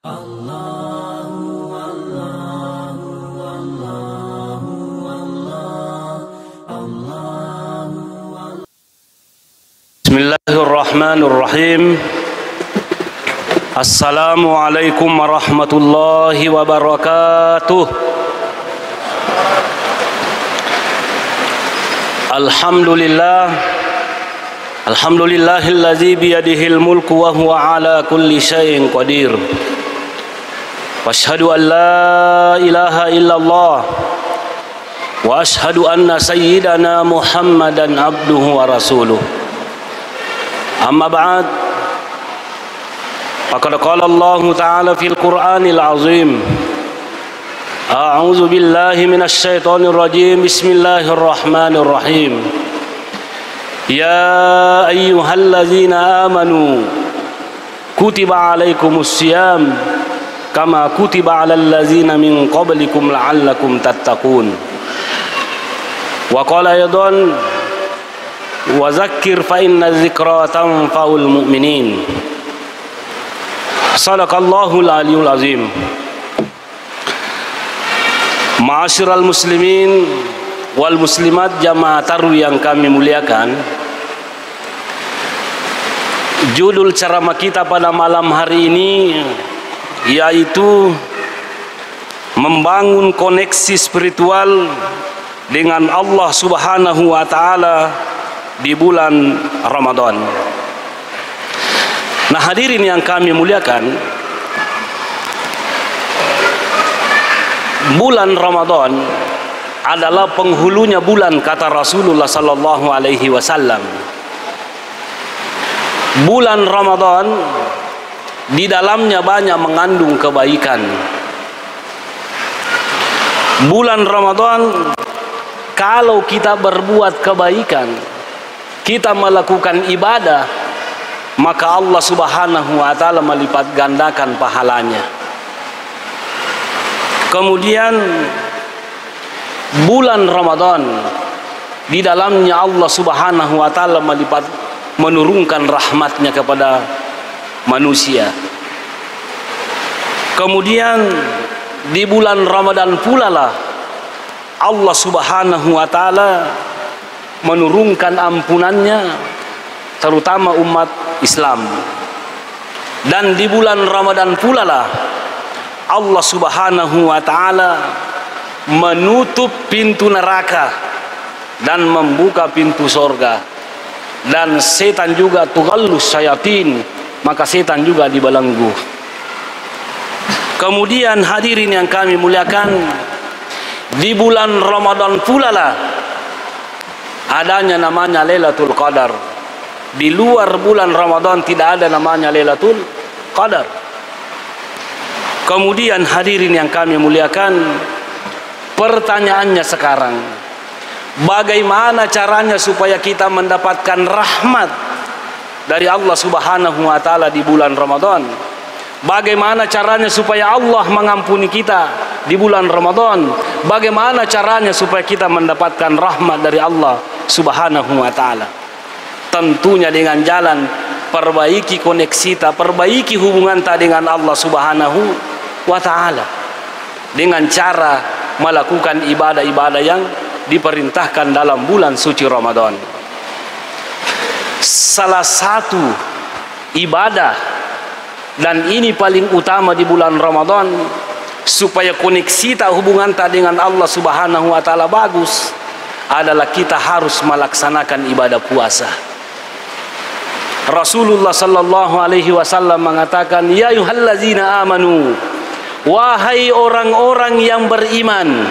Bismillahirrahmanirrahim. Assalamualaikum warahmatullahi wabarakatuh. Alhamdulillahillazi biyadihil mulku wa huwa ala kulli syai'in qadir. Wa asyhadu an la ilaha illallah wa asyhadu anna sayyidana Muhammadan abduhu wa rasuluh. Amma ba'd, faqad qala Allah ta'ala fil Qur'anil azim. A'udzu billahi minasy syaithanir rajim. Bismillahirrahmanirrahim. Ya ayyuhallazina amanu kutiba 'alaikumus syiyam kama kutiba 'alal ladzina min qablikum la'allakum tattaqun. Wa qala aidan wa zakkir fa inna dzikra tanfa'ul mu'minin. Shadaqallahul aliyul azim. Ma'asyiral muslimin wal muslimat jamaah tarwiyah yang kami muliakan, judul ceramah kita pada malam hari ini yaitu membangun koneksi spiritual dengan Allah Subhanahu wa taala di bulan Ramadan. Nah, hadirin yang kami muliakan, bulan Ramadan adalah penghulunya bulan, kata Rasulullah sallallahu alaihi wasallam. Bulan Ramadan di dalamnya banyak mengandung kebaikan. Bulan Ramadan kalau kita berbuat kebaikan, kita melakukan ibadah, maka Allah Subhanahu wa taala melipat gandakan pahalanya. Kemudian bulan Ramadan di dalamnya Allah Subhanahu wa taala menurunkan rahmatnya kepada manusia. Kemudian di bulan Ramadan pula lah Allah Subhanahu wa taala menurunkan ampunannya terutama umat Islam. Dan di bulan Ramadan pula lah Allah Subhanahu wa taala menutup pintu neraka dan membuka pintu sorga. Dan setan juga tughallus syayatin, maka setan juga dibelenggu. Kemudian hadirin yang kami muliakan, di bulan Ramadan pula lah adanya namanya Lailatul Qadar. Di luar bulan Ramadan tidak ada namanya Lailatul Qadar. Kemudian hadirin yang kami muliakan, pertanyaannya sekarang, bagaimana caranya supaya kita mendapatkan rahmat dari Allah Subhanahu wa taala di bulan Ramadan? Bagaimana caranya supaya Allah mengampuni kita di bulan Ramadan? Bagaimana caranya supaya kita mendapatkan rahmat dari Allah Subhanahu wa taala? Tentunya dengan jalan perbaiki koneksita, perbaiki hubungan kita dengan Allah Subhanahu wa taala dengan cara melakukan ibadah-ibadah yang diperintahkan dalam bulan suci Ramadan. Salah satu ibadah dan ini paling utama di bulan Ramadan supaya koneksita hubungan kita dengan Allah Subhanahu wa taala bagus adalah kita harus melaksanakan ibadah puasa. Rasulullah sallallahu alaihi wasallam mengatakan, ya ayyuhallazina amanu, wahai orang-orang yang beriman,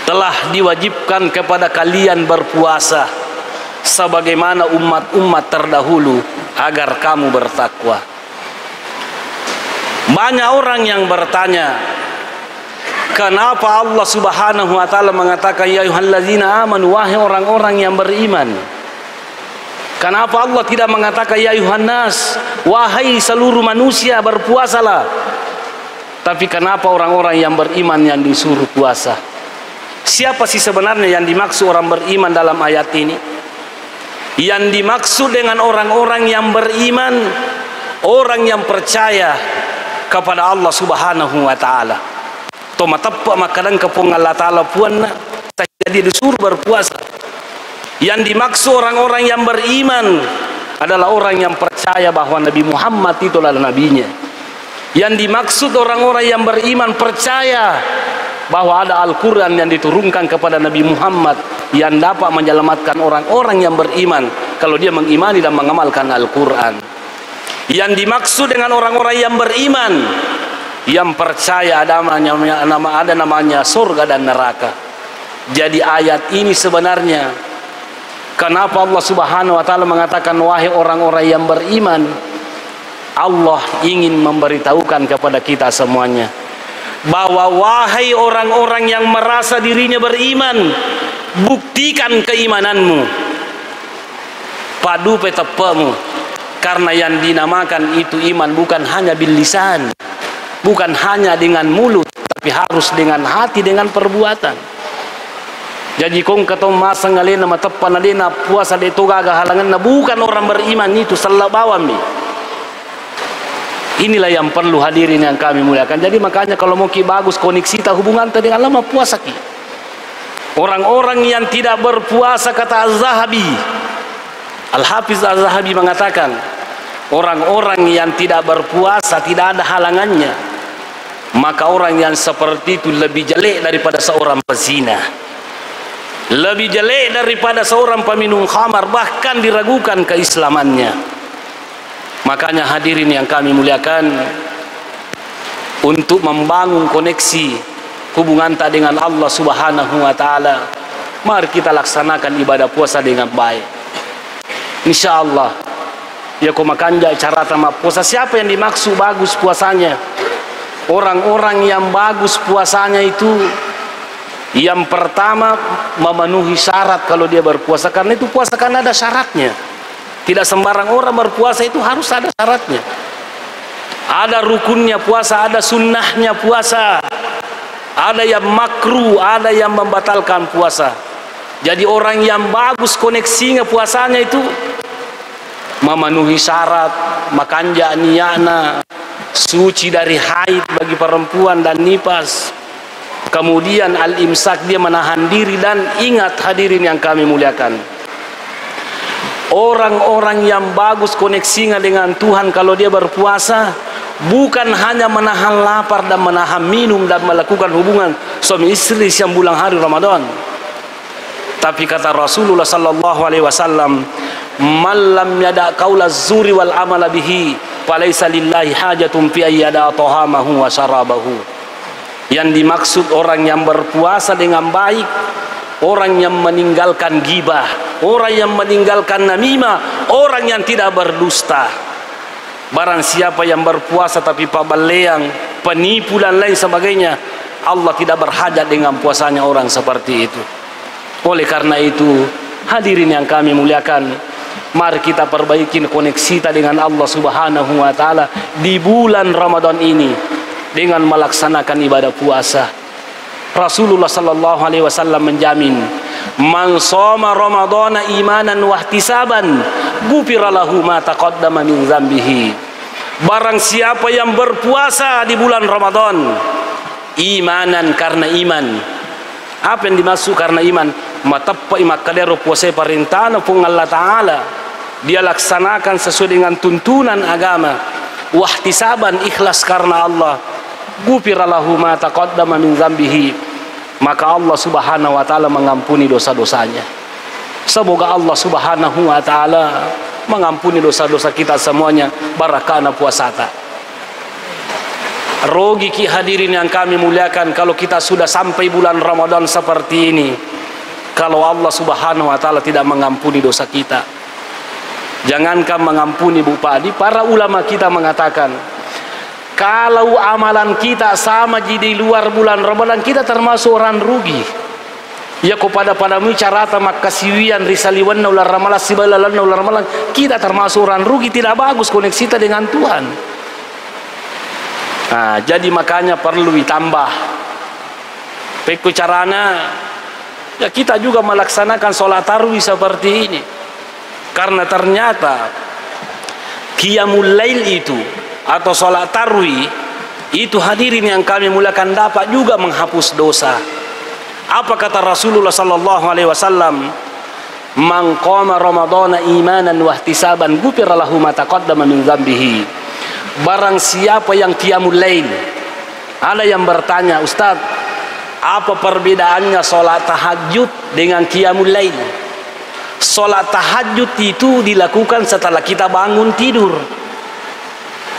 telah diwajibkan kepada kalian berpuasa sebagaimana umat-umat terdahulu agar kamu bertakwa. Banyak orang yang bertanya, kenapa Allah Subhanahu wa taala mengatakan ya ayyuhallazina amanu, wahai orang-orang yang beriman? Kenapa Allah tidak mengatakan ya ayyuhannas, wahai seluruh manusia berpuasalah? Tapi kenapa orang-orang yang beriman yang disuruh puasa? Siapa sih sebenarnya yang dimaksud orang beriman dalam ayat ini? Yang dimaksud dengan orang-orang yang beriman, orang yang percaya kepada Allah Subhanahu wa taala. To matappa makanan kepung Allah taala puanna jadi disuruh berpuasa. Yang dimaksud orang-orang yang beriman adalah orang yang percaya bahwa Nabi Muhammad itu adalah nabinya. Yang dimaksud orang-orang yang beriman percaya bahwa ada Al-Quran yang diturunkan kepada Nabi Muhammad yang dapat menyelamatkan orang-orang yang beriman kalau dia mengimani dan mengamalkan Al-Quran. Yang dimaksud dengan orang-orang yang beriman yang percaya ada namanya surga dan neraka. Jadi ayat ini sebenarnya kenapa Allah Subhanahu wa taala mengatakan wahai orang-orang yang beriman, Allah ingin memberitahukan kepada kita semuanya bahwa wahai orang-orang yang merasa dirinya beriman, buktikan keimananmu, padu petepamu, karena yang dinamakan itu iman bukan hanya bil lisan, bukan hanya dengan mulut, tapi harus dengan hati, dengan perbuatan. Jadi kong katong masa ngalena matepan nalena puasa dito gaga halangan na bukan orang beriman itu salah bawam nih. Inilah yang perlu hadirin yang kami muliakan. Jadi makanya kalau mau ki bagus koneksita hubungan tadi dengan lama puasa ki. Orang-orang yang tidak berpuasa kata Az-Zahabi, Al-Hafiz Az-Zahabi mengatakan orang-orang yang tidak berpuasa tidak ada halangannya, maka orang yang seperti itu lebih jelek daripada seorang pezina, lebih jelek daripada seorang peminum khamar, bahkan diragukan keislamannya. Makanya hadirin yang kami muliakan, untuk membangun koneksi hubungan kita dengan Allah Subhanahu wa taala, mari kita laksanakan ibadah puasa dengan baik. Insyaallah ya ko makanja cara tama puasa. Siapa yang dimaksud bagus puasanya? Orang-orang yang bagus puasanya itu yang pertama memenuhi syarat kalau dia berpuasa, karena itu puasa kan ada syaratnya. Tidak sembarang orang berpuasa itu harus ada syaratnya. Ada rukunnya puasa, ada sunnahnya puasa, ada yang makruh, ada yang membatalkan puasa. Jadi orang yang bagus koneksinya puasanya itu memenuhi syarat, makanja niyana, suci dari haid bagi perempuan dan nifas. Kemudian al-imsak, dia menahan diri. Dan ingat hadirin yang kami muliakan, orang-orang yang bagus koneksinya dengan Tuhan kalau dia berpuasa bukan hanya menahan lapar dan menahan minum dan melakukan hubungan suami istri siang bulan hari Ramadan, tapi kata Rasulullah sallallahu alaihi wasallam, "Man lam yada' qaula zuri wal amala bihi, falaysa lillahi hajatun fi ayyada tahamahu wa syarabahu." Yang dimaksud orang yang berpuasa dengan baik, orang yang meninggalkan ghibah, orang yang meninggalkan namimah, orang yang tidak berdusta. Barang siapa yang berpuasa tapi pabaleang, penipu dan lain sebagainya, Allah tidak berhajat dengan puasanya orang seperti itu. Oleh karena itu, hadirin yang kami muliakan, mari kita perbaiki koneksi kita dengan Allah Subhanahu wa taala di bulan Ramadan ini dengan melaksanakan ibadah puasa. Rasulullah sallallahu alaihi wasallam menjamin, "Man shoma ramadhana imanan wa ihtisaban, ghufira lahu ma taqaddama min dzambihi." Barang siapa yang berpuasa di bulan Ramadan imanan, karena iman. Apa yang dimaksud karena iman? Matappa imakadero puasa perintahna pun Allah taala, dia laksanakan sesuai dengan tuntunan agama. Wa ihtisaban, ikhlas karena Allah. Ghufira lahu ma taqaddama min dzambihi, maka Allah Subhanahu wa taala mengampuni dosa-dosanya. Semoga Allah Subhanahu wa taala mengampuni dosa-dosa kita semuanya barakana puasata. Rogi ki hadirin yang kami muliakan, kalau kita sudah sampai bulan Ramadan seperti ini, kalau Allah Subhanahu wa taala tidak mengampuni dosa kita, jangankan mengampuni Bupati, para ulama kita mengatakan kalau amalan kita sama di luar bulan Ramadan, kita termasuk orang rugi. Ya kepada padamu carata makasiwian risaliwan ular ramalan sibalalan ular ramalan, kita termasuk orang rugi, tidak bagus koneksi kita dengan Tuhan. Nah, jadi makanya perlu ditambah. Peku caranya, ya kita juga melaksanakan sholat tarawih seperti ini. Karena ternyata qiyamul lail itu atau sholat tarawih Itu hadirin yang kami muliakan dapat juga menghapus dosa. Apa kata Rasulullah sallallahu alaihi wasallam? Man qama ramadhana imanan wa ihtisaban ghufira lahu ma taqaddama min dzambihi. Barang siapa yang qiyamul lail. Ada yang bertanya, Ustaz, apa perbedaannya salat tahajud dengan qiyamul lail? Salat tahajud itu dilakukan setelah kita bangun tidur.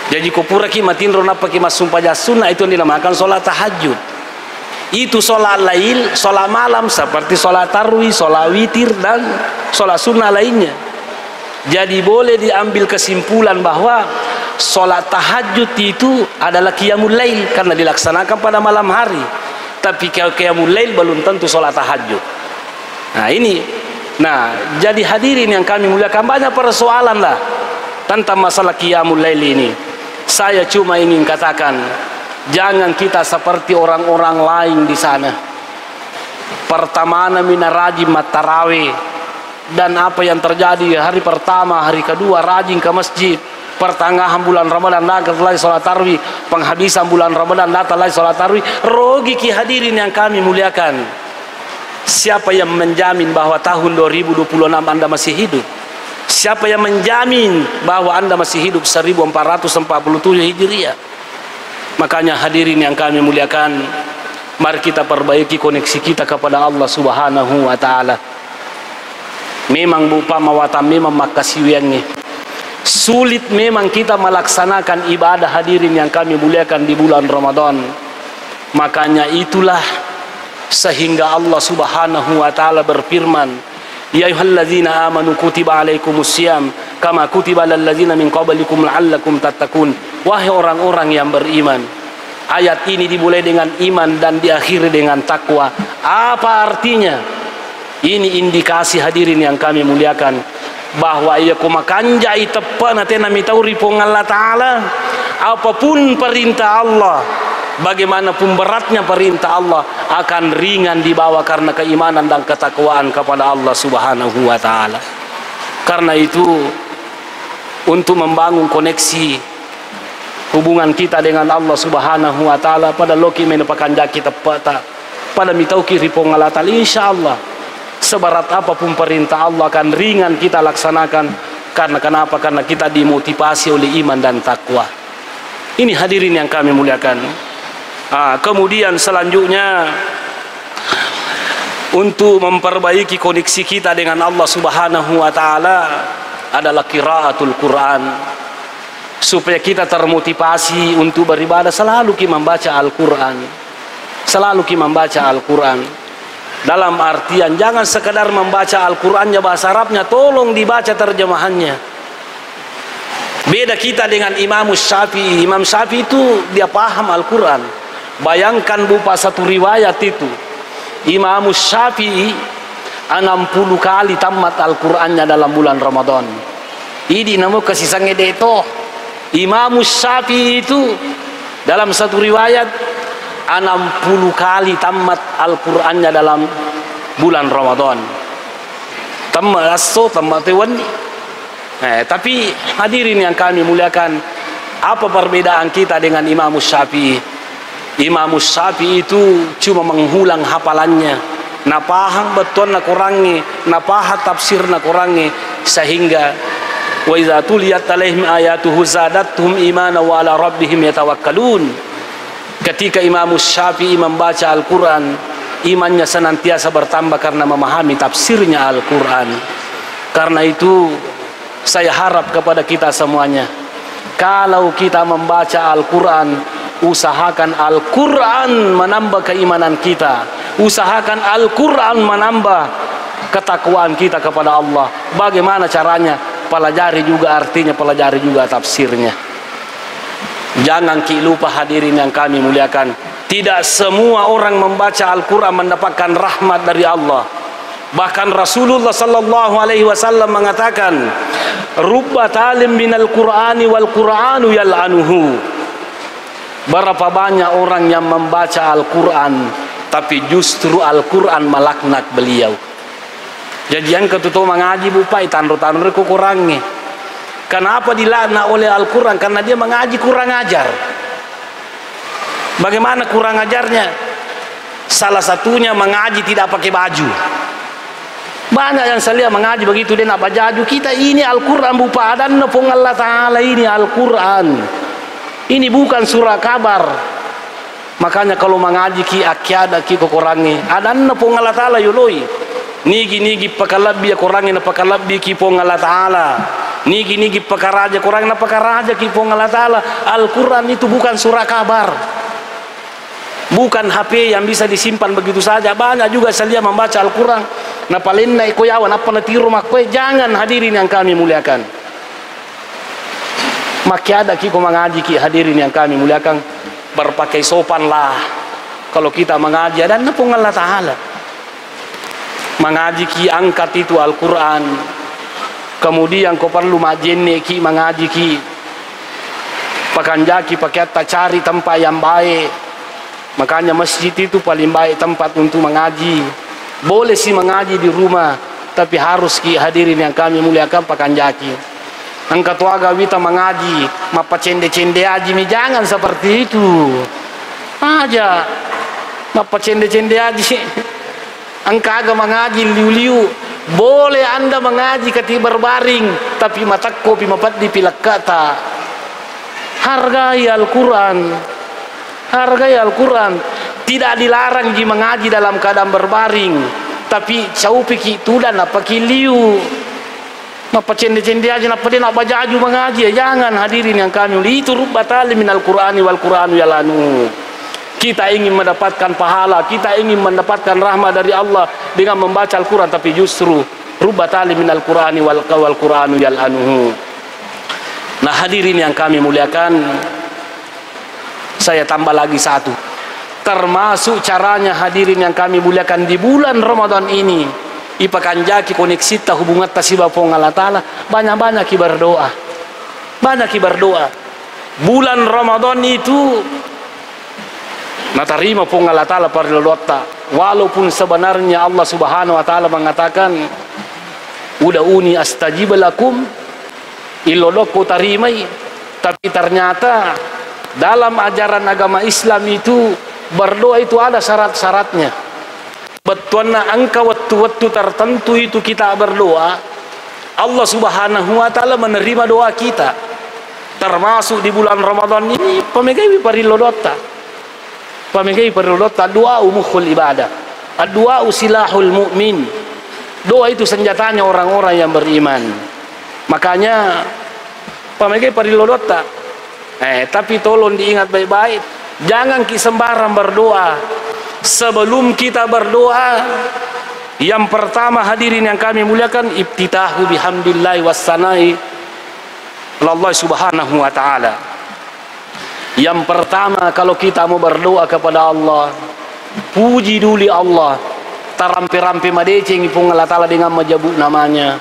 Jadi kupura ki matin rona pakai sumpah sunnah itu dinamakan salat tahajud. Itu salat lail, salat malam seperti salat tarawih, salat witir dan salat sunnah lainnya. Jadi boleh diambil kesimpulan bahwa salat tahajud itu adalah qiyamul lail karena dilaksanakan pada malam hari. Tapi kalau qiyamul lail belum tentu salat tahajud. Nah, ini. Nah, jadi hadirin yang kami muliakan, banyak persoalan lah tentang masalah qiyamul lail ini. Saya cuma ingin katakan, jangan kita seperti orang-orang lain di sana. Pertama mina rajin tarawih, dan apa yang terjadi hari pertama, hari kedua rajin ke masjid, pertengahan bulan Ramadan datang lagi salat tarawih, penghabisan bulan Ramadan datang lagi salat tarawih. Rugi ki hadirin yang kami muliakan. Siapa yang menjamin bahwa tahun 2026 Anda masih hidup? Siapa yang menjamin bahwa Anda masih hidup 1447 Hijriah? Makanya hadirin yang kami muliakan, mari kita perbaiki koneksi kita kepada Allah Subhanahu wa taala. Memang bupa mawatan memang makasiwiannya. Sulit memang kita melaksanakan ibadah hadirin yang kami muliakan di bulan Ramadan. Makanya itulah sehingga Allah Subhanahu wa taala berfirman, ya ayyuhalladzina amanu kutiba alaikumusiyam kama kutiba alal ladzina min qablikum la'allakum tattaqun. Wahai orang-orang yang beriman. Ayat ini dimulai dengan iman dan diakhiri dengan takwa. Apa artinya? Ini indikasi hadirin yang kami muliakan bahwa ia kumakanjai tepan atena mitauri pong Allah taala, apapun perintah Allah, bagaimanapun beratnya perintah Allah, akan ringan dibawa karena keimanan dan ketakwaan kepada Allah Subhanahu wa taala. Karena itu, untuk membangun koneksi hubungan kita dengan Allah Subhanahu wa taala pada loki menepakan kita pada mitauki ripong Allah taala, insyaallah seberat apapun perintah Allah akan ringan kita laksanakan. Karena kenapa? Karena kita dimotivasi oleh iman dan takwa. Ini hadirin yang kami muliakan. Kemudian selanjutnya, untuk memperbaiki koneksi kita dengan Allah Subhanahu wa taala adalah qiraatul Quran. Supaya kita termotivasi untuk beribadah, selalu kita membaca Al-Quran. Selalu kita membaca Al-Quran. Dalam artian jangan sekedar membaca Al-Qurannya bahasa Arabnya, tolong dibaca terjemahannya. Beda kita dengan Imam Syafi'i. Imam Syafi'i itu dia paham Al-Quran. Bayangkan bupa satu riwayat itu, Imam Syafi'i 60 kali tamat Al-Qurannya dalam bulan Ramadan. Ini namu kasih sangede itu. Imam Syafi'i itu dalam satu riwayat 60 kali tamat Al-Qurannya dalam bulan Ramadan. Tamat aso, tamat tewan. Tapi hadirin yang kami muliakan, apa perbedaan kita dengan Imam Syafi'i? Imam Syafi'i itu cuma mengulang hafalannya, napahang betul na kurangi, napahat tafsir na kurangi, sehingga wa idza tuliyat alaihim ayatuhu zadatuhum imana wa ala rabbihim yatawakkalun. Ketika Imam Syafi'i membaca Al-Quran, imannya senantiasa bertambah karena memahami tafsirnya Al-Quran. Karena itu saya harap kepada kita semuanya, kalau kita membaca Al-Quran, usahakan Al-Quran menambah keimanan kita, usahakan Al-Quran menambah ketakwaan kita kepada Allah. Bagaimana caranya? Pelajari juga artinya, pelajari juga tafsirnya. Jangan lupa hadirin yang kami muliakan, tidak semua orang membaca Al-Quran mendapatkan rahmat dari Allah. Bahkan Rasulullah sallallahu alaihi wasallam mengatakan, rubba talim minal Qur'ani wal Qur'anu yal'anuhu. Berapa banyak orang yang membaca Al-Quran tapi justru Al-Quran melaknat beliau. Jadi yang ketutup mengaji bupai tanru-tanru kurangi. Kenapa dilaknat oleh Al-Quran? Karena dia mengaji kurang ajar. Bagaimana kurang ajarnya? Salah satunya mengaji tidak pakai baju. Banyak yang saya lihat mengaji begitu dia nak baju. Kita ini Al-Quran bupa adan pun Allah Ta'ala, ini Al-Quran. Ini bukan surah kabar. Makanya kalau mengaji ki akiada ki kurangi adan pun Allah Ta'ala yuloi. Nigi pakalabi kurangi na pakalabi ki pun Allah Ta'ala. Nigi pakaraja kurangi na pakaraja ki pun Allah Ta'ala. Al-Quran itu bukan surah kabar. Bukan HP yang bisa disimpan begitu saja. Banyak juga saya lihat membaca Al-Quran. Nah paling naik koyawan apa nanti rumah kue. Jangan hadirin yang kami muliakan. Maki ada ki mengaji ki hadirin yang kami muliakan. Berpakai sopan lah. Kalau kita mengaji dan nepung Allah Ta'ala. Mengaji ki angkat itu Al-Quran. Kemudian kau perlu majenne ki mengaji ki. Pakanjaki pakai cari tempat yang baik. Makanya masjid itu paling baik tempat untuk mengaji. Boleh sih mengaji di rumah, tapi harus ki hadirin yang kami muliakan pakanjaki. Angkat waga wita mengaji, mapa cende-cende aji mi jangan seperti itu. Aja, mapa cende-cende aji. Angka agak mengaji liu-liu. Boleh anda mengaji ketika berbaring, tapi matakko pimapat di pilak kata. Hargai Al-Quran. Hargai Al-Quran. Tidak dilarang ji mengaji dalam keadaan berbaring, tapi caupi ki tudan apa ki liu. Napa cende-cende aja napa dia nak bajaju mengaji. Jangan hadirin yang kami. Itu rubbatali minal Qur'ani wal Qur'anu yalanu. Kita ingin mendapatkan pahala, kita ingin mendapatkan rahmat dari Allah dengan membaca Al-Quran, tapi justru rubbatali minal Qur'ani wal Qur'anu yalanu. Nah hadirin yang kami muliakan, saya tambah lagi satu. Termasuk caranya hadirin yang kami muliakan di bulan Ramadan ini, ipakan jaki koneksita hubungan tasibapong Allah Ta'ala, banyak-banyak ki berdoa. Banyak ki berdoa. Bulan Ramadan itu natarima pong Allah Ta'ala parlodota. Walaupun sebenarnya Allah Subhanahu wa Ta'ala mengatakan uda'uni astajib lakum, ilodok ku tarimai. Tapi ternyata dalam ajaran agama Islam itu berdoa itu ada syarat-syaratnya. Betulnya angka waktu-waktu tertentu itu kita berdoa, Allah Subhanahu wa Ta'ala menerima doa kita. Termasuk di bulan Ramadan ini pamegai parilodota. Pamegai parilodota doa umukhul ibadah. Doa usilahul mu'min. Doa itu senjatanya orang-orang yang beriman. Makanya pamegai parilodota. Tapi tolong diingat baik-baik. Jangan sembarang berdoa. Sebelum kita berdoa, yang pertama hadirin yang kami muliakan, ibtitahu bihamdillahi wassanai Allah Subhanahu wa Ta'ala. Yang pertama kalau kita mau berdoa kepada Allah, puji dulu Allah. Tarampi-rampi madeceng ipung Allah Ta'ala dengan majabuk namanya.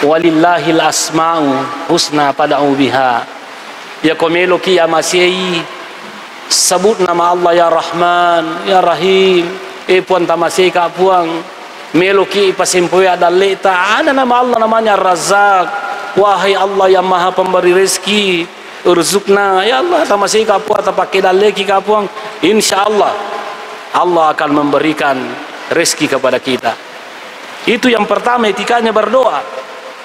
Walillahil asma'u husna pada'u biha. Ya komelo ki ya masei sebut nama Allah ya Rahman ya Rahim. Puan tamasei ka puang melo ki pasimpoy ada leta, ada nama Allah namanya Razak. Wahai Allah yang maha pemberi rezeki, urzukna ya Allah. Tamasei ka puang tapake daleki ka puang, insyaallah Allah akan memberikan rezeki kepada kita. Itu yang pertama, etikanya berdoa.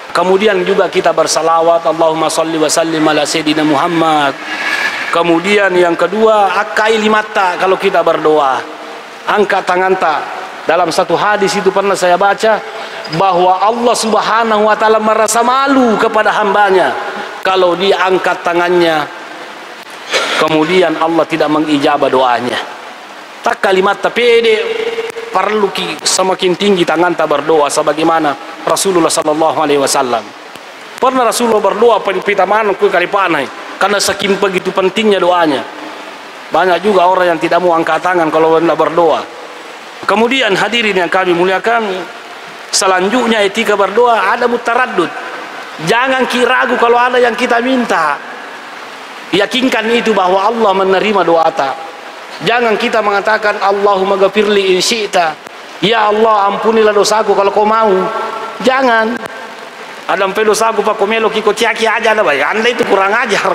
Kemudian juga kita bersalawat, Allahumma salli wa sallim ala sayyidina Muhammad. Kemudian yang kedua, akai limata kalau kita berdoa. Angkat tangan tak. Dalam satu hadis itu pernah saya baca bahwa Allah Subhanahu wa Ta'ala merasa malu kepada hambanya kalau dia angkat tangannya, kemudian Allah tidak mengijabah doanya. Tak kalimat pede perlu semakin tinggi tangan tak berdoa sebagaimana Rasulullah sallallahu alaihi wasallam. Pernah Rasulullah berdoa pita mana ku kalipanai karena saking begitu pentingnya doanya. Banyak juga orang yang tidak mau angkat tangan kalau hendak berdoa. Kemudian hadirin yang kami muliakan, selanjutnya etika berdoa ada mutaraddud. Jangan ragu kalau ada yang kita minta. Yakinkan itu bahwa Allah menerima doa kita. Jangan kita mengatakan Allahumma ghafirli in syi'ta. Ya Allah ampunilah dosaku kalau kau mau. Jangan. Adam pe dosaku pak komelo kiko ciaki aja lah baik. Anda itu kurang ajar.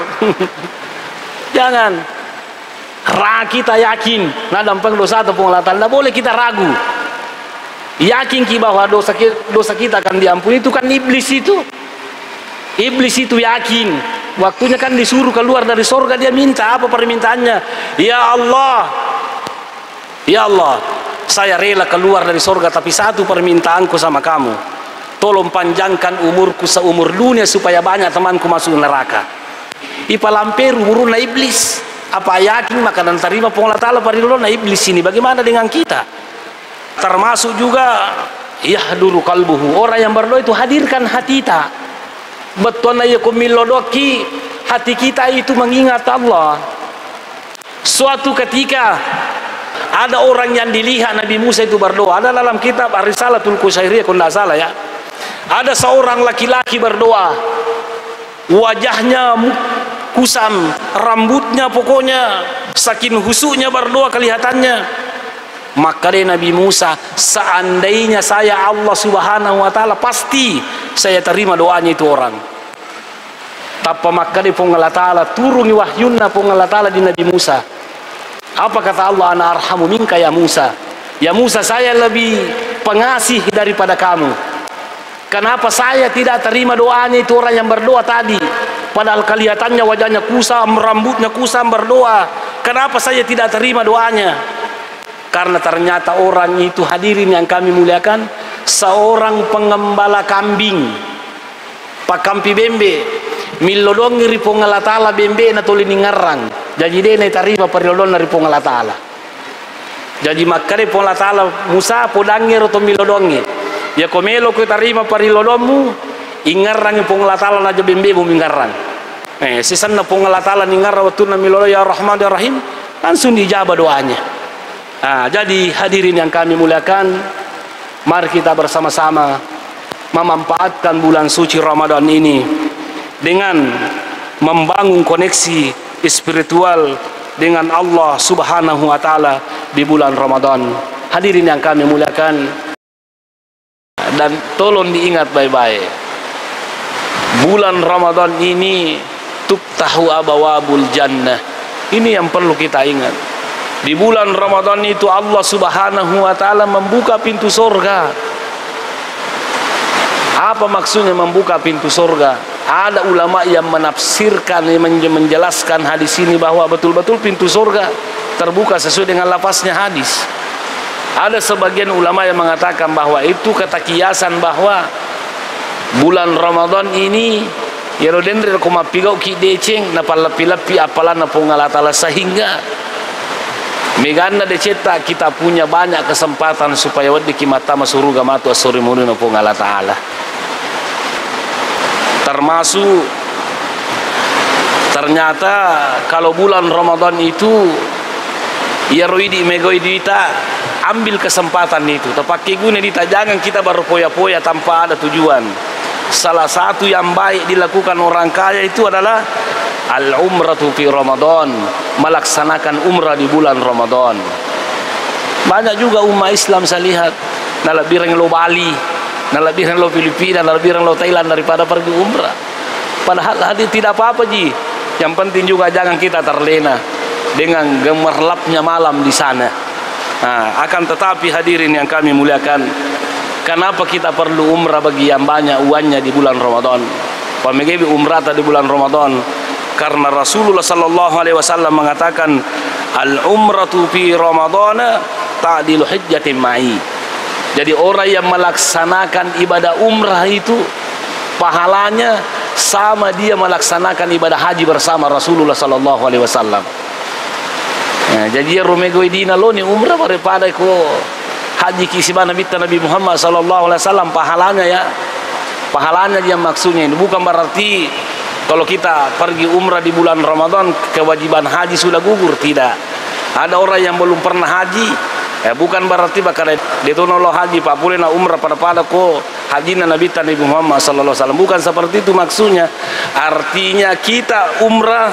Jangan. Kita yakin nah dampang dosa atau pengelatan, tidak boleh kita ragu. Yakin bahwa dosa kita akan diampuni, itu kan iblis itu. Iblis itu yakin. Waktunya kan disuruh keluar dari surga, dia minta apa permintaannya? Ya Allah, ya Allah, saya rela keluar dari surga, tapi satu permintaanku sama kamu, tolong panjangkan umurku seumur dunia supaya banyak temanku masuk neraka. Ipa lamperu buruna iblis. Apa yakin maka dan terima pengolah ta'ala parilona iblis ini? Bagaimana dengan kita? Termasuk juga yahduru kalbuhu, orang yang berdoa itu hadirkan hati kita. Betul na yakumilodoki, hati kita itu mengingat Allah. Suatu ketika ada orang yang dilihat Nabi Musa itu berdoa. Ada dalam kitab Ar-Risalatul Qusairiyah kalau tidak salah ya. Ada seorang laki-laki berdoa, wajahnya kusam, rambutnya pokoknya saking husuknya berdoa kelihatannya. Maka dari Nabi Musa, seandainya saya Allah Subhanahu wa ta'ala, pasti saya terima doanya itu orang. Tapi maka dari Allah ta'ala turun wahyunna Allah ta'ala di Nabi Musa. Apa kata Allah? Ana arhamu minka ya Musa. Ya Musa, saya lebih pengasih daripada kamu. Kenapa saya tidak terima doanya itu orang yang berdoa tadi? Padahal kelihatannya wajahnya kusam, rambutnya kusam berdoa. Kenapa saya tidak terima doanya? Karena ternyata orang itu, hadirin yang kami muliakan, seorang pengembala kambing, pakampi bembe, milodongi ripo ngalatala bembe na tolini ngarang. Jadi dia na tarima parilodon na ripo ngalatala. Jadi makare po ngalatala Musa podangi roto milodongi. Ya komelo ko tarima parilodonmu, ingarang po ngalatala na bembe mo mingarang. Sisan na po ngalatala ni ngarang waktu na milodon ya Rahman ya Rahim, langsung dijabah doanya. Jadi hadirin yang kami muliakan, mari kita bersama-sama memanfaatkan bulan suci Ramadan ini dengan membangun koneksi spiritual dengan Allah Subhanahu wa ta'ala di bulan Ramadan. Hadirin yang kami muliakan, dan tolong diingat baik-baik, bulan Ramadan ini tuftahu abwabul jannah. Ini yang perlu kita ingat. Di bulan Ramadan itu Allah Subhanahu wa ta'ala membuka pintu surga. Apa maksudnya membuka pintu surga? Ada ulama yang menafsirkan, yang menjelaskan hadis ini bahwa betul-betul pintu surga terbuka sesuai dengan lafaznya hadis. Ada sebagian ulama yang mengatakan bahwa itu kata kiasan bahwa bulan Ramadan ini yerodendri kumapigau ki deceng napalapi-lapi apalan na pungalatala, sehingga megana decetak kita punya banyak kesempatan supaya wadi kimata masuruga matu asuri murina po Allah Ta'ala. Termasuk ternyata kalau bulan Ramadan itu ya roidi megoidi kita ambil kesempatan itu, terpakai guna dita, jangan kita baru poya-poya tanpa ada tujuan. Salah satu yang baik dilakukan orang kaya itu adalah al-umratu fi Ramadan, melaksanakan umrah di bulan Ramadan. Banyak juga umat Islam saya lihat nalabirang lo Bali, nalabirang lo Filipina, nalabirang lo Thailand daripada pergi umrah. Padahal hadir tidak apa-apa ji. Yang penting juga jangan kita terlena dengan gemerlapnya malam di sana. Akan tetapi hadirin yang kami muliakan, kenapa kita perlu umrah bagi yang banyak uangnya di bulan Ramadan? Pemegebe umrah di bulan Ramadan karena Rasulullah sallallahu alaihi wasallam mengatakan al-umratu fi Ramadan ta'dilu hajjatin ma'i. Jadi orang yang melaksanakan ibadah umrah itu pahalanya sama dia melaksanakan ibadah haji bersama Rasulullah sallallahu alaihi wasallam. Jadi rumego idina lo ni umrah daripada ko haji kisibana bitta Nabi Muhammad sallallahu alaihi wasallam, pahalanya ya. Pahalanya dia maksudnya ini bukan berarti kalau kita pergi umrah di bulan Ramadan kewajiban haji sudah gugur, tidak. Ada orang yang belum pernah haji, bukan berarti bakal detono lo haji pak boleh na umrah pada ko haji Nabi Muhammad sallallahu alaihi wasallam, bukan seperti itu maksudnya. Artinya kita umrah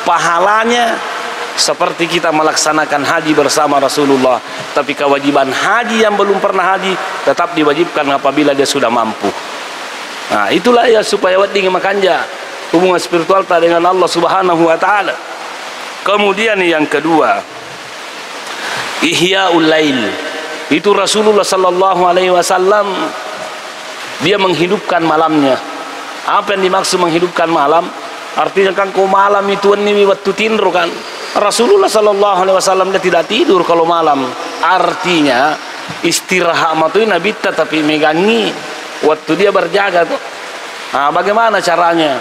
pahalanya seperti kita melaksanakan haji bersama Rasulullah, tapi kewajiban haji yang belum pernah haji tetap diwajibkan apabila dia sudah mampu. Itulah ya supaya wading makanja hubungan spiritual ta dengan Allah Subhanahu wa ta'ala. Kemudian yang kedua, Ihya'ul Lail. Itu Rasulullah sallallahu alaihi wasallam dia menghidupkan malamnya. Apa yang dimaksud menghidupkan malam? Artinya kan kau malam itu ini waktu tidur kan. Rasulullah sallallahu alaihi wasallam dia tidak tidur kalau malam. Artinya istirahat itu Nabi tapi megangi waktu dia berjaga tuh. Nah, bagaimana caranya?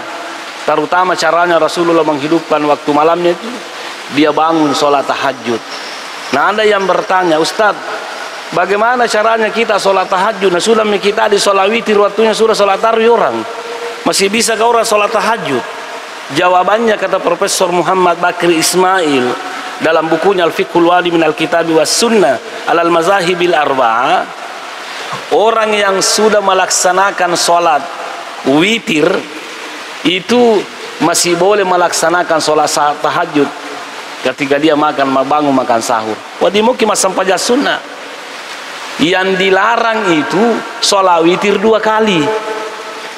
Terutama caranya Rasulullah menghidupkan waktu malamnya itu dia bangun sholat tahajud. Nah, ada yang bertanya, Ustaz, bagaimana caranya kita sholat tahajud? Nah, sudah kita di sholat witir waktunya sudah sholat tarawih orang. Masih bisa ke orang sholat tahajud? Jawabannya kata Profesor Muhammad Bakri Ismail dalam bukunya Al-Fiqhul Wadi min Al-Kitabi was Sunnah alal Mazahibil Arba'ah, orang yang sudah melaksanakan sholat witir itu masih boleh melaksanakan sholat tahajud ketika dia bangun makan sahur. Wadi mungkin sampai sunnah. Yang dilarang itu sholat witir 2 kali.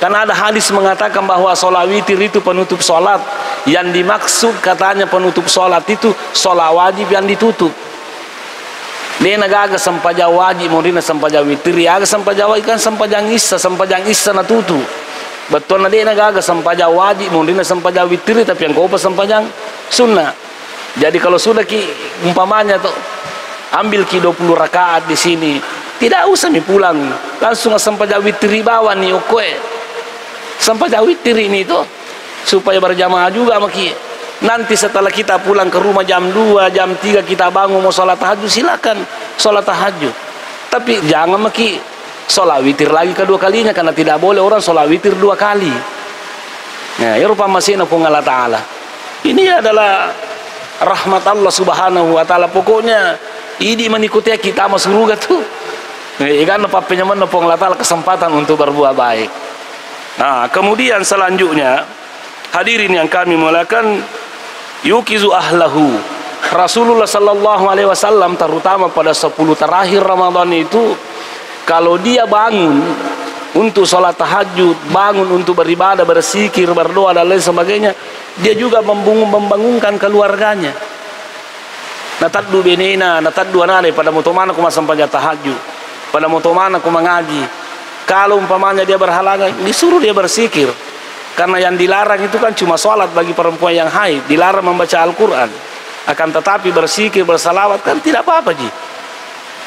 Karena ada hadis mengatakan bahwa sholat witir itu penutup sholat. Yang dimaksud katanya penutup sholat itu sholat wajib yang ditutup. Dia nagaga sampaja wajib, murina sampaja witir, aga sampaja wajib kan sampajang isa na tutup. Betul na dia nagaga sampaja wajib, murina sampaja witir, tapi yang kau pas sampajang sunnah. Jadi kalau sudah ki umpamanya tuh ambil ki 20 rakaat di sini, tidak usah mi pulang, langsung sampaja witir bawa nih oke. Sampaja witir ini tuh supaya berjamaah juga maki. Nanti setelah kita pulang ke rumah jam 2, jam 3 kita bangun mau sholat tahajud, silakan sholat tahajud. Tapi jangan maki sholat witir lagi kedua kalinya, karena tidak boleh orang sholat witir 2 kali. Nah, ya rupa masina ku Allah Ta'ala. Ini adalah rahmat Allah Subhanahu wa Ta'ala. Pokoknya ini mengikuti kita masuk surga tuh. Ikan apa penyaman Allah Ta'ala kesempatan untuk berbuat baik. Nah, kemudian selanjutnya hadirin yang kami muliakan, yukizu ahlahu. Rasulullah sallallahu alaihi wasallam terutama pada 10 terakhir Ramadan itu, kalau dia bangun untuk sholat tahajud, bangun untuk beribadah, berzikir, berdoa dan lain sebagainya, dia juga membangunkan keluarganya. Nataddu benena, nataddu anane, pada mutomana ku masampanya tahajud, pada mutomana ku mengaji. Kalau umpamanya dia berhalangan, disuruh dia berzikir. Karena yang dilarang itu kan cuma sholat bagi perempuan yang haid, dilarang membaca Al-Quran. Akan tetapi berzikir, bersalawat kan tidak apa-apa ji.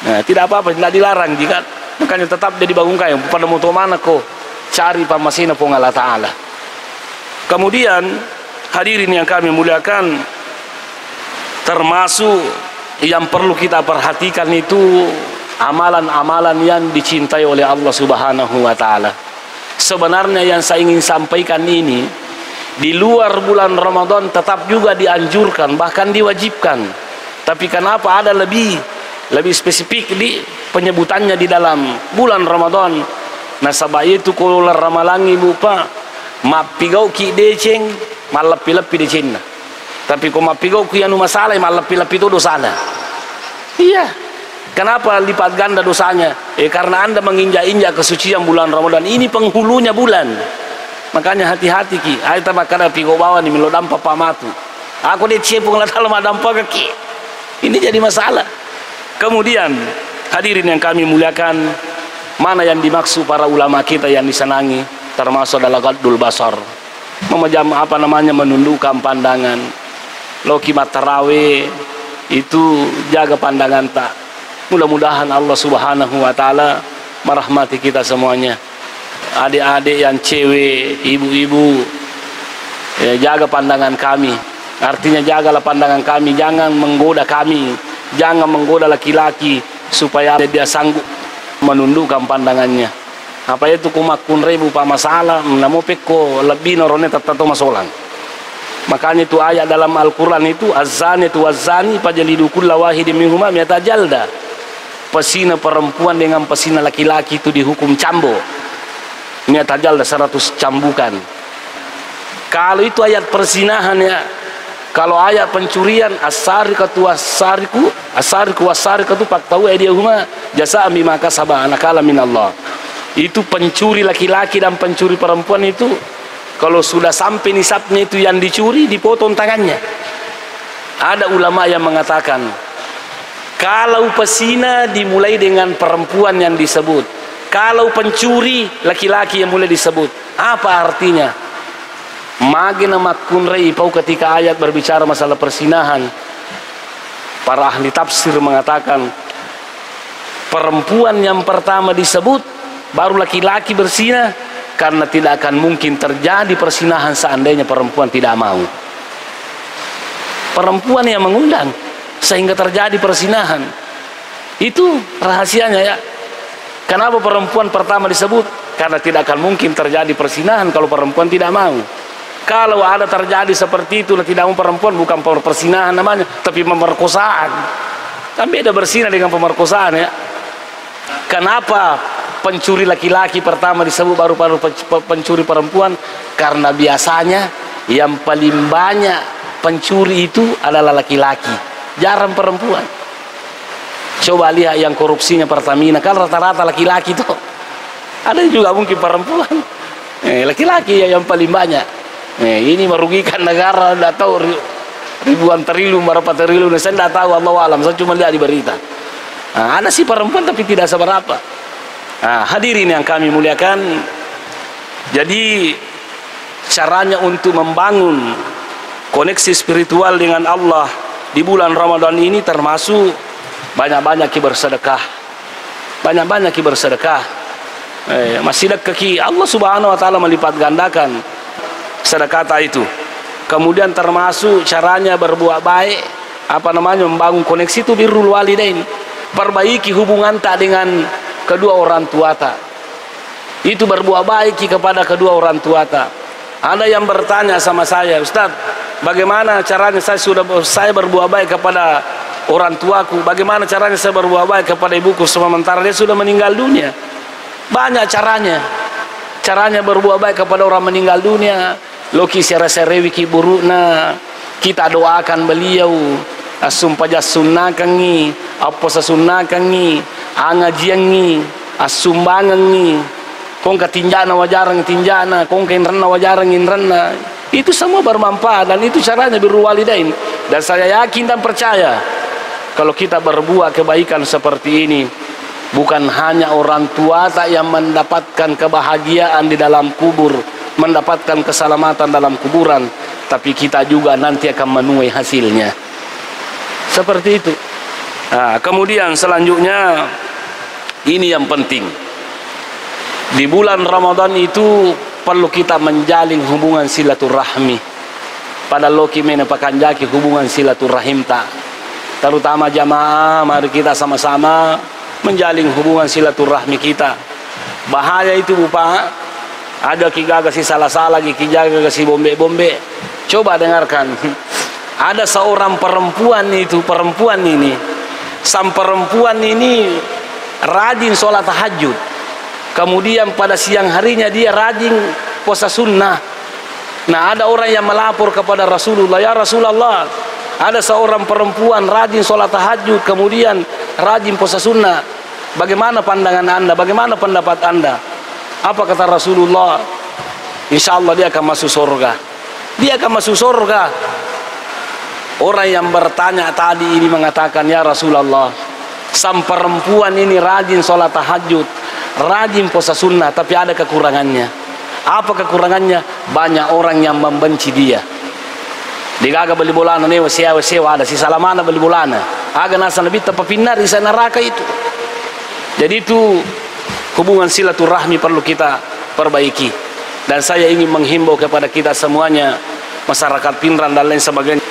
Nah, tidak apa-apa, tidak dilarang jika. Makanya tetap dia dibangunkan pada mutomana ko cari pamasina pun Allah Ta'ala. Kemudian hadirin yang kami muliakan, termasuk yang perlu kita perhatikan itu amalan-amalan yang dicintai oleh Allah Subhanahu wa Ta'ala. Sebenarnya yang saya ingin sampaikan ini, di luar bulan Ramadan tetap juga dianjurkan, bahkan diwajibkan. Tapi kenapa ada lebih spesifik di penyebutannya di dalam bulan Ramadan? Nasabah itu kalau ramalangi bupa mapigau ki deceng malapi-lapi decengna. Tapi kalau mapigau ki anu masalah malapi-lapi itu dosana. Iya. Kenapa lipat ganda dosanya? Karena Anda menginjak-injak kesucian bulan Ramadan. Ini penghulunya bulan. Makanya hati-hati ki. Aita makana pigau bawa ni milo dampa pamatu. Aku dia cepung lah dalam dampa kaki. Ini jadi masalah. Kemudian hadirin yang kami muliakan, mana yang dimaksud para ulama kita yang disenangi, termasuk adalah ghadul basar, memejam menundukkan pandangan. Loki tarawih itu jaga pandangan tak. Mudah-mudahan Allah Subhanahu wa Ta'ala merahmati kita semuanya. Adik-adik yang cewek, ibu-ibu, jaga pandangan kami. Artinya jagalah pandangan kami, jangan menggoda kami, jangan menggoda laki-laki supaya dia sanggup menundukkan pandangannya. Apa itu kumakun ribu pa masalah, namo peko lebih norone tertentu masolang. Makanya itu ayat dalam Al-Quran itu, az-zani tu az-zani fajlidu kulla wahidin minhuma mi'ata jalda. Pesina perempuan dengan pesina laki-laki itu dihukum cambo. Mi'ata jalda, 100 cambukan. Kalau itu ayat persinahan ya. Kalau ayat pencurian, as-sariqatu was-sariqatu faqta'u aydiyahuma jazaa'an bima kasaba nakala minallah. Itu pencuri laki-laki dan pencuri perempuan itu, kalau sudah sampai nisabnya itu yang dicuri, dipotong tangannya. Ada ulama yang mengatakan kalau pesina dimulai dengan perempuan yang disebut, kalau pencuri laki-laki yang mulai disebut. Apa artinya? Magina makunrei pau ketika ayat berbicara masalah persinahan, para ahli tafsir mengatakan perempuan yang pertama disebut baru laki-laki berzina, karena tidak akan mungkin terjadi persinahan seandainya perempuan tidak mau. Perempuan yang mengundang sehingga terjadi persinahan. Itu rahasianya ya. Kenapa perempuan pertama disebut? Karena tidak akan mungkin terjadi persinahan kalau perempuan tidak mau. Kalau ada terjadi seperti itu, tidak mau perempuan, bukan persinahan namanya, tapi pemerkosaan. Kan beda berzina dengan pemerkosaan ya. Kenapa pencuri laki-laki pertama disebut baru pencuri perempuan? Karena biasanya yang paling banyak pencuri itu adalah laki-laki, jarang perempuan. Coba lihat yang korupsinya Pertamina, kan rata-rata laki-laki tuh. Ada juga mungkin perempuan. Laki-laki yang paling banyak. Ini merugikan negara, tidak tahu ribuan triliun, berapa triliun. Saya tidak tahu, Allah alam. Saya cuma lihat di berita. Ada sih perempuan tapi tidak seberapa. Hadirin yang kami muliakan, jadi caranya untuk membangun koneksi spiritual dengan Allah di bulan Ramadan ini termasuk banyak-banyak bersedekah. Banyak-banyak bersedekah. Masih dekat Allah Subhanahu wa taala melipat gandakan sedekah itu. Kemudian termasuk caranya berbuat baik, membangun koneksi itu birrul walidain. Perbaiki hubungan tak dengan kedua orang tua tak. Itu berbuat baik kepada kedua orang tua tak. Ada yang bertanya sama saya, Ustaz, bagaimana caranya saya berbuat baik kepada orang tuaku? Bagaimana caranya saya berbuat baik kepada ibuku sementara dia sudah meninggal dunia? Banyak caranya. Caranya berbuat baik kepada orang meninggal dunia. Loki sere-sere wiki burukna. Kita doakan beliau. Asum pajas sunnakangi, apa sasunnakangi, angajiangi, asumbangangi. Kong katinjana wajarang tinjana, kong kainrana wajarang inrana. Itu semua bermanfaat dan itu caranya birrul walidain. Dan saya yakin dan percaya kalau kita berbuat kebaikan seperti ini, bukan hanya orang tua tak yang mendapatkan kebahagiaan di dalam kubur, mendapatkan keselamatan dalam kuburan, tapi kita juga nanti akan menuai hasilnya. Seperti itu. Kemudian selanjutnya ini yang penting. Di bulan Ramadan itu perlu kita menjalin hubungan silaturahmi. Pada loki menepakan jaki hubungan silaturahim tak. Terutama jamaah, mari kita sama-sama menjalin hubungan silaturahmi kita. Bahaya itu Pak. Ada kigaga si salah-salah, kigaga si bombe-bombe. Coba dengarkan. Ada seorang perempuan ini. Sang perempuan ini rajin sholat tahajud. Kemudian pada siang harinya dia rajin puasa sunnah. Nah, ada orang yang melapor kepada Rasulullah, ya Rasulullah, ada seorang perempuan rajin sholat tahajud, kemudian rajin puasa sunnah. Bagaimana pandangan anda? Bagaimana pendapat anda? Apa kata Rasulullah? Insya Allah dia akan masuk surga. Dia akan masuk surga. Orang yang bertanya tadi ini mengatakan, ya Rasulullah, sang perempuan ini rajin sholat tahajud, rajin puasa sunnah, tapi ada kekurangannya. Apa kekurangannya? Banyak orang yang membenci dia. Digaga beli bolana nih, sewa ada si salamana beli bolana. Aga nasa lebih tepapinar di sana neraka itu. Jadi itu hubungan silaturahmi perlu kita perbaiki. Dan saya ingin menghimbau kepada kita semuanya, masyarakat Pinrang dan lain sebagainya.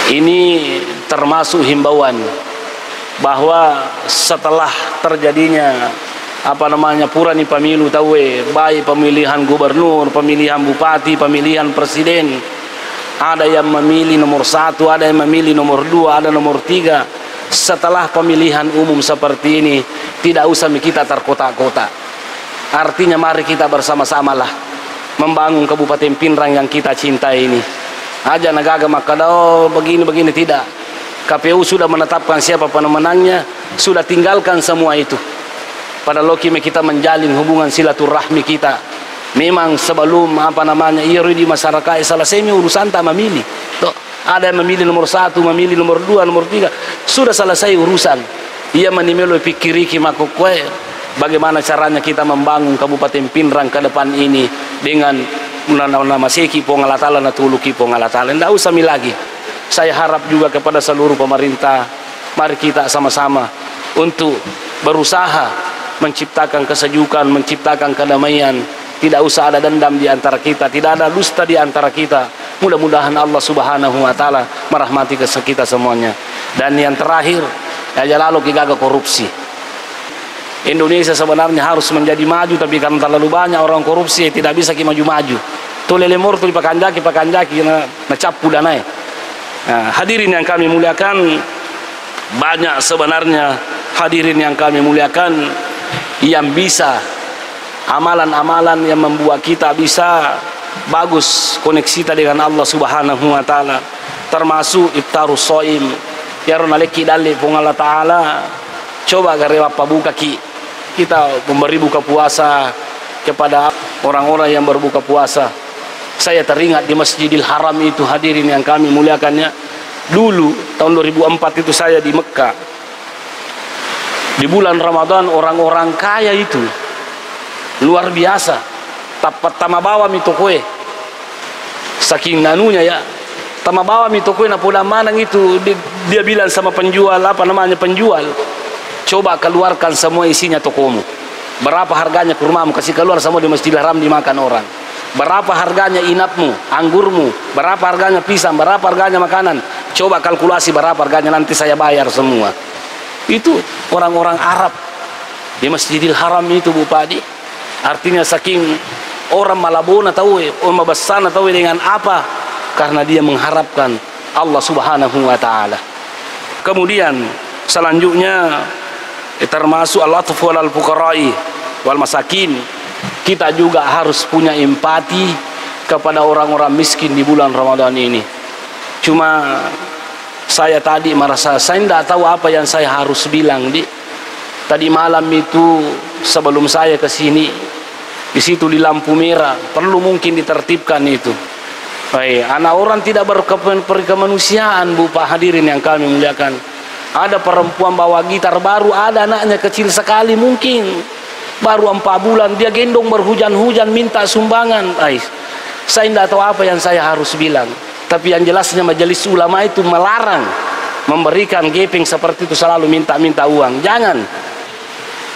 Ini termasuk himbauan bahwa setelah terjadinya purani pemilu baik pemilihan gubernur, pemilihan bupati, pemilihan presiden, ada yang memilih nomor 1, ada yang memilih nomor 2, ada nomor 3. Setelah pemilihan umum seperti ini, tidak usah kita terkotak-kotak. Artinya mari kita bersama-samalah membangun Kabupaten Pinrang yang kita cintai ini. Aja nagaga makadao begini-begini, tidak. KPU sudah menetapkan siapa pemenangnya, sudah tinggalkan semua itu. Pada lokime kita menjalin hubungan silaturahmi kita. Memang sebelum iri di masyarakat selesai urusan tak memilih. Tuh, Ada yang memilih nomor 1, memilih nomor 2, nomor 3. Sudah selesai urusan. Ia menimelo pikiri kimakukwe. Bagaimana caranya kita membangun Kabupaten Pindrang ke depan ini dengan nama seki pongalatala na tuluki pongalatala. Tidak usah lagi. Saya harap juga kepada seluruh pemerintah, mari kita sama-sama untuk berusaha menciptakan kesejukan, menciptakan kedamaian. Tidak usah ada dendam di antara kita, tidak ada dusta di antara kita. Mudah-mudahan Allah Subhanahu wa taala merahmati kita semuanya. Dan yang terakhir, ya lalu kita korupsi. Indonesia sebenarnya harus menjadi maju, tapi karena terlalu banyak orang korupsi tidak bisa kita maju-maju. Tole lemor tu pakanjaki na capu danai. Nah, hadirin yang kami muliakan, banyak sebenarnya hadirin yang kami muliakan yang bisa amalan-amalan yang membuat kita bisa bagus koneksi kita dengan Allah Subhanahu wa taala, termasuk iftarus shaim. Ya ronaleki dalle pung Allah taala coba garewa pabuka kita memberi buka puasa kepada orang-orang yang berbuka puasa. Saya teringat di Masjidil Haram itu, hadirin yang kami muliakannya, dulu tahun 2004 itu saya di Mekah. Di bulan Ramadan orang-orang kaya itu luar biasa, tamabawa mitokwe saking nanunya ya, tamabawa mitokwe na poda manang itu. Dia bilang sama penjual, penjual, coba keluarkan semua isinya tokomu. Berapa harganya kurmamu, kasih keluar semua di Masjidil Haram dimakan orang. Berapa harganya inapmu, anggurmu, berapa harganya pisang, berapa harganya makanan, coba kalkulasi berapa harganya, nanti saya bayar semua. Itu orang-orang Arab di Masjidil Haram itu, Bu Padi. Artinya saking orang Malabona tahu, orang Basana tahu dengan apa? Karena dia mengharapkan Allah Subhanahu wa taala. Kemudian selanjutnya termasuk al-atfu wal fuqara'i wal masakin. Kita juga harus punya empati kepada orang-orang miskin di bulan Ramadan ini. Cuma saya tadi merasa saya tidak tahu apa yang saya harus bilang tadi malam itu sebelum saya ke sini. Di situ di lampu merah perlu mungkin ditertibkan itu. Anak orang tidak berkemanusiaan, Bu Pak hadirin yang kami muliakan. Ada perempuan bawa gitar baru, ada anaknya kecil sekali mungkin baru 4 bulan, dia gendong berhujan-hujan minta sumbangan. Saya tidak tahu apa yang saya harus bilang, tapi yang jelasnya majelis ulama itu melarang memberikan gepeng seperti itu, selalu minta-minta uang. Jangan.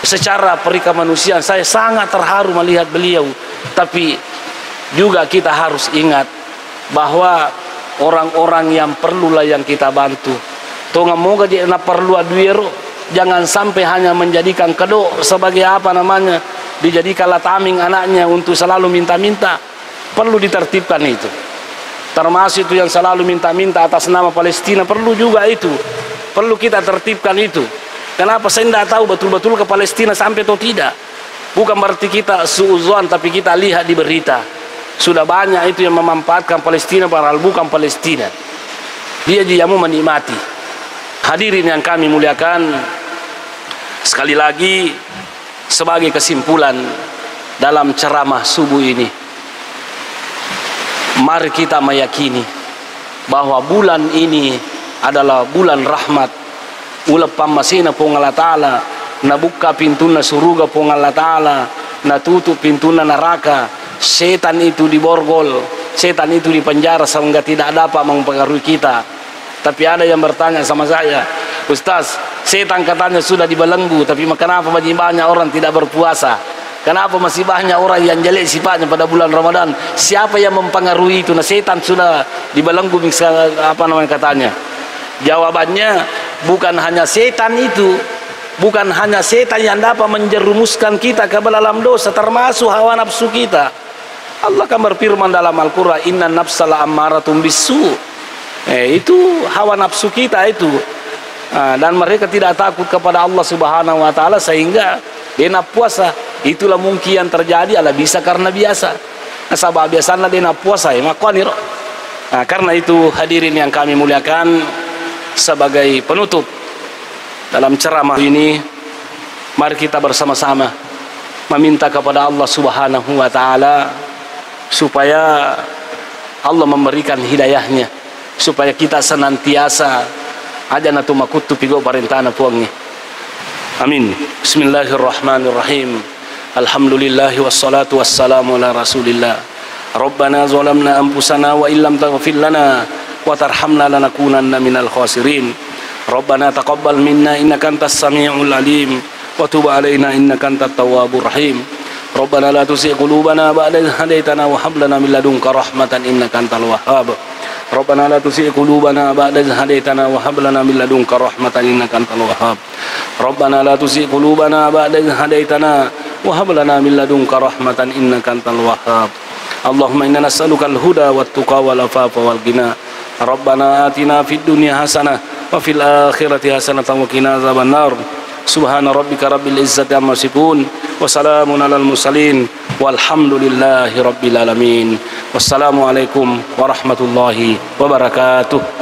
Secara perikemanusiaan saya sangat terharu melihat beliau, tapi juga kita harus ingat bahwa orang-orang yang perlulah yang kita bantu. Tonga moga dia na perlu aduero, jangan sampai hanya menjadikan kedok sebagai dijadikan lataming anaknya untuk selalu minta-minta. Perlu ditertibkan itu. Termasuk itu yang selalu minta-minta atas nama Palestina, perlu juga itu. Perlu kita tertibkan itu. Kenapa saya tidak tahu betul-betul ke Palestina sampai atau tidak. Bukan berarti kita suuzon, tapi kita lihat di berita sudah banyak itu yang memanfaatkan Palestina padahal bukan Palestina. Dia mau menikmati. Hadirin yang kami muliakan, sekali lagi sebagai kesimpulan dalam ceramah subuh ini, mari kita meyakini bahwa bulan ini adalah bulan rahmat. Ulepam masina pong Allah Ta'ala, nabuka pintuna suruga pong Allah Ta'ala, natutup pintuna neraka. Setan itu diborgol, setan itu dipenjara sehingga tidak dapat mempengaruhi kita. Tapi ada yang bertanya sama saya, Ustaz, setan katanya sudah dibelenggu, tapi kenapa masih banyak orang tidak berpuasa? Kenapa masih banyak orang yang jelek sifatnya pada bulan Ramadan? Siapa yang mempengaruhi itu? Nah, setan sudah dibelenggu, katanya. Jawabannya, bukan hanya setan itu, bukan hanya setan yang dapat menjerumuskan kita ke dalam dosa, termasuk hawa nafsu kita. Allah kan berfirman dalam Al-Quran, inna nafsala ammaratum bisu. Itu hawa nafsu kita itu. Dan mereka tidak takut kepada Allah Subhanahu wa taala sehingga dia puasa. Itulah mungkin yang terjadi adalah bisa karena biasa. Sabab biasanya dia puasa karena itu hadirin yang kami muliakan, sebagai penutup dalam ceramah ini, mari kita bersama-sama meminta kepada Allah Subhanahu wa taala supaya Allah memberikan hidayahnya, supaya kita senantiasa aja natu makutu pigo parentana puangi. Amin. Bismillahirrahmanirrahim. Alhamdulillahi wassalatu wassalamu ala rasulillah. Rabbana zalamna anfusana wa illam taghfir lana wa tarhamna lanakunanna minal khasirin. Rabbana taqabbal minna innaka antas samiul alim wa tub alaina innaka antat tawwabur rahim. Rabbana la tuzigh qulubana ba'da idh hadaytana wa hab lana min ladunka rahmatan innaka antal wahhab. Rabbana la tuzigh qulubana ba'da idh hadaytana wa hab lana min ladunka rahmatan innaka antal wahhab. Rabbana la tuzigh qulubana ba'da idh hadaytana wa hab lana min ladunka rahmatan innaka antal wahhab. Allahumma inna nas'aluka al-huda wat-tuqa wal-afafa wal-ghina. Rabbana atina fid dunya hasanah wa fil akhirati hasanatan wa qina adzabannar. Subhana rabbika rabbil izzati amma yasifun wa salamun alal mursalin walhamdulillahi rabbil alamin. Wassalamu alaikum warahmatullahi wabarakatuh.